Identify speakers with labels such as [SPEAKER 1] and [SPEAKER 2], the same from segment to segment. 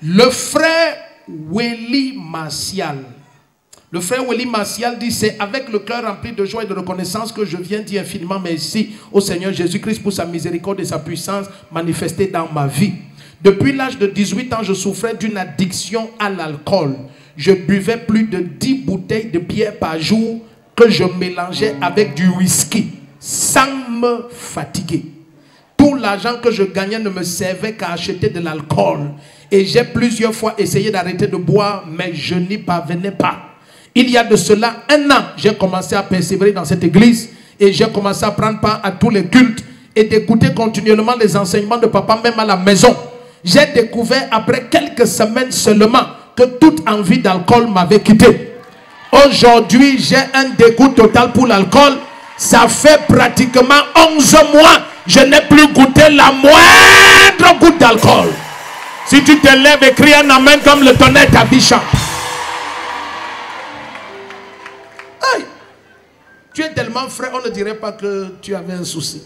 [SPEAKER 1] Le frère Willy Martial. Le frère Willy Martial dit, c'est avec le cœur rempli de joie et de reconnaissance que je viens dire infiniment merci au Seigneur Jésus-Christ pour sa miséricorde et sa puissance manifestée dans ma vie. Depuis l'âge de 18 ans, je souffrais d'une addiction à l'alcool. Je buvais plus de 10 bouteilles de bière par jour que je mélangeais avec du whisky sans me fatiguer. Tout l'argent que je gagnais ne me servait qu'à acheter de l'alcool. Et j'ai plusieurs fois essayé d'arrêter de boire, mais je n'y parvenais pas. Il y a de cela 1 an, j'ai commencé à persévérer dans cette église et j'ai commencé à prendre part à tous les cultes et d'écouter continuellement les enseignements de papa, même à la maison. J'ai découvert après quelques semaines seulement que toute envie d'alcool m'avait quitté. Aujourd'hui, j'ai un dégoût total pour l'alcool. Ça fait pratiquement 11 mois. Je n'ai plus goûté la moindre goutte d'alcool. Si tu te lèves et cries un amen comme le tonnerre, ta vie change. Aïe. Tu es tellement frais, on ne dirait pas que tu avais un souci.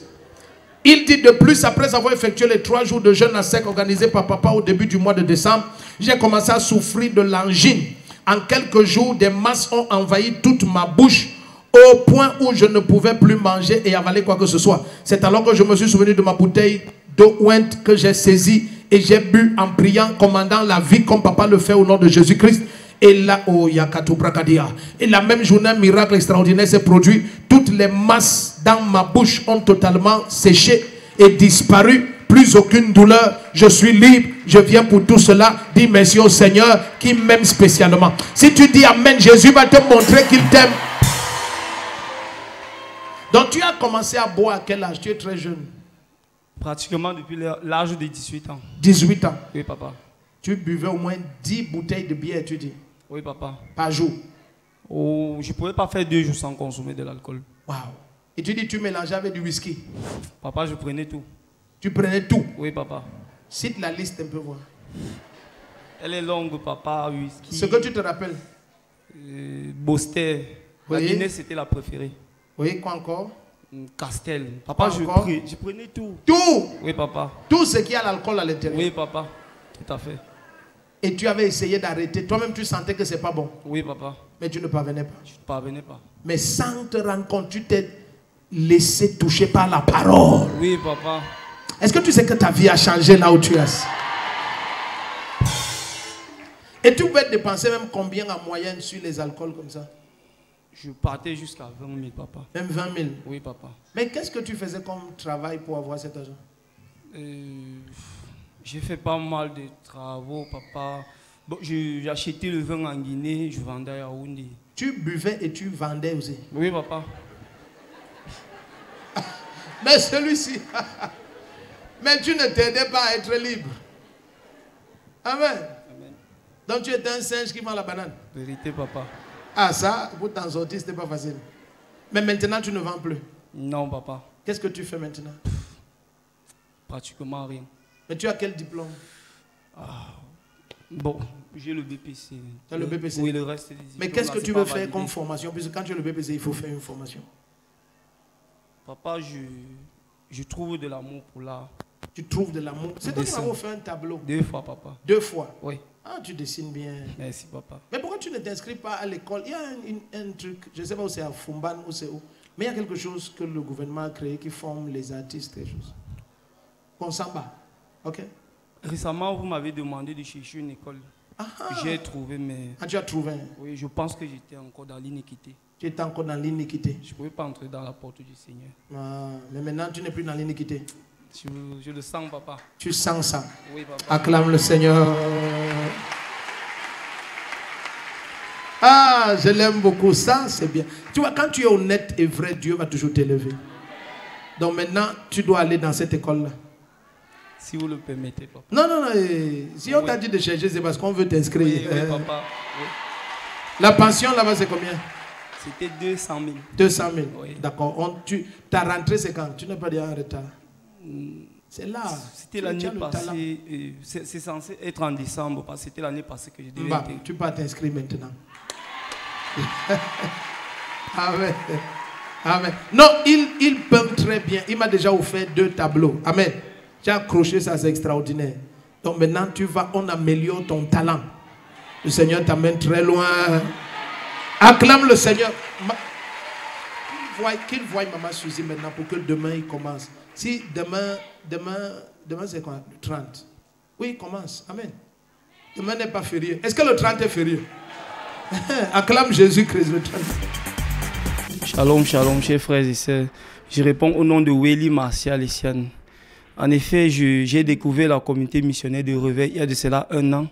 [SPEAKER 1] Il dit de plus, après avoir effectué les 3 jours de jeûne à sec organisés par papa au début du mois de décembre, j'ai commencé à souffrir de l'angine. En quelques jours, des masses ont envahi toute ma bouche au point où je ne pouvais plus manger et avaler quoi que ce soit. C'est alors que je me suis souvenu de ma bouteille d'eau ointe que j'ai saisie et j'ai bu en priant, commandant la vie comme papa le fait au nom de Jésus-Christ. Et là, oh, et la même journée, un miracle extraordinaire s'est produit. Toutes les masses dans ma bouche ont totalement séché et disparu. Plus aucune douleur. Je suis libre. Je viens pour tout cela. Dis merci au Seigneur qui m'aime spécialement. Si tu dis amen, Jésus va te montrer qu'il t'aime. Donc tu as commencé à boire à quel âge? Tu es très jeune.
[SPEAKER 2] Pratiquement depuis l'âge de 18 ans.
[SPEAKER 1] 18 ans.
[SPEAKER 2] Oui, papa.
[SPEAKER 1] Tu buvais au moins 10 bouteilles de bière, tu dis?
[SPEAKER 2] Oui, papa.
[SPEAKER 1] Par jour?
[SPEAKER 2] Oh, je ne pouvais pas faire 2 jours sans consommer de l'alcool.
[SPEAKER 1] Waouh. Et tu dis tu mélangeais avec du whisky?
[SPEAKER 2] Papa, je prenais tout.
[SPEAKER 1] Tu prenais tout?
[SPEAKER 2] Oui, papa.
[SPEAKER 1] Cite la liste un peu, voir.
[SPEAKER 2] Elle est longue, papa. Whisky.
[SPEAKER 1] Ce que tu te rappelles?
[SPEAKER 2] Boster.
[SPEAKER 1] Oui.
[SPEAKER 2] La Guinness, c'était la préférée.
[SPEAKER 1] Oui, quoi encore?
[SPEAKER 2] Castel. Papa, je prenais tout.
[SPEAKER 1] Tout?
[SPEAKER 2] Oui, papa.
[SPEAKER 1] Tout ce qui a l'alcool à l'intérieur?
[SPEAKER 2] Oui, papa. Tout à fait.
[SPEAKER 1] Et tu avais essayé d'arrêter. Toi-même, tu sentais que c'est pas bon.
[SPEAKER 2] Oui, papa.
[SPEAKER 1] Mais tu ne parvenais pas.
[SPEAKER 2] Je ne parvenais pas.
[SPEAKER 1] Mais sans te rendre compte, tu t'es laissé toucher par la parole.
[SPEAKER 2] Oui, papa.
[SPEAKER 1] Est-ce que tu sais que ta vie a changé là où tu es? Et tu pouvais dépenser même combien en moyenne sur les alcools comme ça?
[SPEAKER 2] Je partais jusqu'à 20 000, papa.
[SPEAKER 1] Même 20 000?
[SPEAKER 2] Oui, papa.
[SPEAKER 1] Mais qu'est-ce que tu faisais comme travail pour avoir cet argent?
[SPEAKER 2] J'ai fait pas mal de travaux, papa. Bon, j'ai acheté le vin en Guinée, je vendais à Yaoundé.
[SPEAKER 1] Tu buvais et tu vendais aussi?
[SPEAKER 2] Oui, papa.
[SPEAKER 1] Mais celui-ci, mais tu ne t'aidais pas à être libre. Amen. Amen. Donc tu étais un singe qui vend la banane?
[SPEAKER 2] Vérité, papa.
[SPEAKER 1] Ah, ça, pour t'en sortir, c'était pas facile. Mais maintenant, tu ne vends plus?
[SPEAKER 2] Non, papa.
[SPEAKER 1] Qu'est-ce que tu fais maintenant?
[SPEAKER 2] Pratiquement rien.
[SPEAKER 1] Mais tu as quel diplôme?
[SPEAKER 2] Bon, j'ai le BPC.
[SPEAKER 1] Tu as le BPC?
[SPEAKER 2] Oui, le reste des diplômes.
[SPEAKER 1] Mais qu'est-ce que tu veux faire comme formation? Puisque quand tu as le BPC, il faut faire une formation.
[SPEAKER 2] Papa, je trouve de l'amour pour l'art.
[SPEAKER 1] Tu trouves de l'amour? C'est toi qui m'as fait un tableau?
[SPEAKER 2] 2 fois, papa.
[SPEAKER 1] 2 fois?
[SPEAKER 2] Oui.
[SPEAKER 1] Ah, tu dessines bien.
[SPEAKER 2] Merci, papa.
[SPEAKER 1] Mais pourquoi tu ne t'inscris pas à l'école? Il y a un truc, je ne sais pas où c'est, à Fumban ou c'est où, mais il y a quelque chose que le gouvernement a créé qui forme les artistes, quelque chose. Consamba. Ok?
[SPEAKER 2] Récemment, vous m'avez demandé de chercher une école. J'ai trouvé, mais...
[SPEAKER 1] Ah, tu as trouvé?
[SPEAKER 2] Oui, je pense que j'étais encore dans l'iniquité.
[SPEAKER 1] Tu étais encore dans l'iniquité?
[SPEAKER 2] Je ne pouvais pas entrer dans la porte du Seigneur.
[SPEAKER 1] Ah, mais maintenant, tu n'es plus dans l'iniquité?
[SPEAKER 2] Je le sens, papa.
[SPEAKER 1] Tu sens ça?
[SPEAKER 2] Oui, papa.
[SPEAKER 1] Acclame le Seigneur. Ah, je l'aime beaucoup. Ça, c'est bien. Tu vois, quand tu es honnête et vrai, Dieu va toujours t'élever. Donc maintenant, tu dois aller dans cette école-là.
[SPEAKER 2] Si vous le permettez, papa.
[SPEAKER 1] Non, non, non. Si on t'a dit de chercher, c'est parce qu'on veut t'inscrire.
[SPEAKER 2] Oui, oui, papa. Oui.
[SPEAKER 1] La pension là-bas, c'est combien?
[SPEAKER 2] C'était 200 000.
[SPEAKER 1] 200 000. Oui. D'accord. Ta rentrée, c'est quand? Tu n'es pas déjà en retard? C'est là.
[SPEAKER 2] C'était l'année passée. C'est censé être en décembre, parce que c'était l'année passée que je devais
[SPEAKER 1] être. Tu peux t'inscrire maintenant. Amen. Amen. Non, ils peuvent très bien. Il m'a déjà offert 2 tableaux. Amen. J'ai accroché ça, c'est extraordinaire. Donc maintenant, on améliore ton talent. Le Seigneur t'amène très loin. Acclame le Seigneur. Qu'il voie Maman Suzy maintenant pour que demain il commence. Si demain c'est quoi? Le 30. Oui, il commence. Amen. Demain n'est pas férié. Est-ce que le 30 est férié? Acclame Jésus-Christ le 30.
[SPEAKER 2] Shalom, shalom, chers frères et sœurs. Je réponds au nom de Weli Martial Essiane. En effet, j'ai découvert la communauté missionnaire de Réveil il y a de cela 1 an.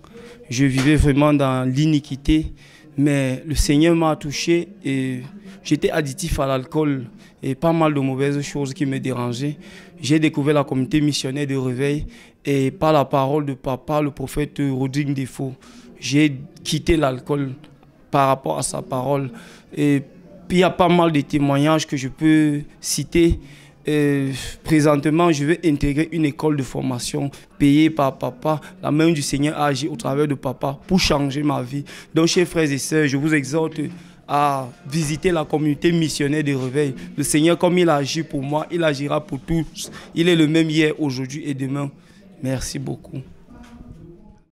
[SPEAKER 2] Je vivais vraiment dans l'iniquité, mais le Seigneur m'a touché et j'étais additif à l'alcool et pas mal de mauvaises choses qui me dérangeaient. J'ai découvert la communauté missionnaire de Réveil et par la parole de papa, le prophète Rodrigue Defo, j'ai quitté l'alcool par rapport à sa parole. Et puis il y a pas mal de témoignages que je peux citer. Présentement, je vais intégrer une école de formation payée par papa. La main du Seigneur a agi au travers de papa pour changer ma vie. Donc, chers frères et sœurs, je vous exhorte à visiter la communauté missionnaire de Réveil. Le Seigneur, comme il agit pour moi, il agira pour tous. Il est le même hier, aujourd'hui et demain. Merci beaucoup.